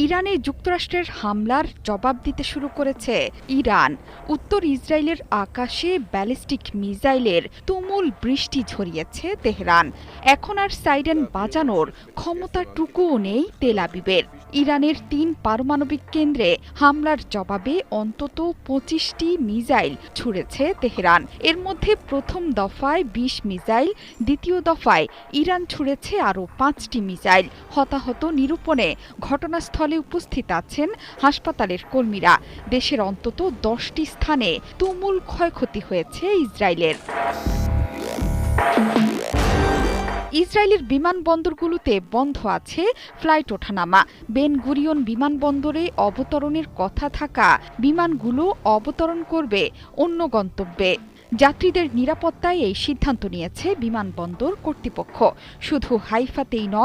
ইরানে যুক্তরাষ্ট্রের হামলার জবাব দিতে শুরু করেছে ইরান। উত্তর ইসরায়েলের আকাশে ব্যালিস্টিক মিসাইলের তুমুল বৃষ্টি ঝরিয়েছে তেহরান। এখন আর সাইরেন বাজানোর ক্ষমতাটুকুও নেই তেল আবিবের। ইরানের ৩ পারমাণবিক কেন্দ্রে হামলার জবাবে অন্তত ২৫টি মিসাইল ছুড়েছে তেহরান। এর মধ্যে প্রথম দফায় ২০ মিসাইল, দ্বিতীয় দফায় ইরান ছুড়েছে আরও ৫টি মিসাইল। হতাহত নিরূপণে ঘটনাস্থলে উপস্থিত আছেন হাসপাতালের কর্মীরা। দেশের অন্তত ১০টি স্থানে তুমুল ক্ষয়ক্ষতি হয়েছে ইসরায়েলের। ইসরায়েলের বিমানবন্দরগুলোতে বন্ধ আছে ফ্লাইট ওঠানামা। বেন গুরিয়ন বিমানবন্দরে অবতরণের কথা থাকা বিমানগুলো অবতরণ করবে অন্য গন্তব্যে। যাত্রীদের নিরাপত্তায় এই সিদ্ধান্ত নিয়েছে বিমানবন্দর কর্তৃপক্ষ। শুধু হাইফাতেই নয়,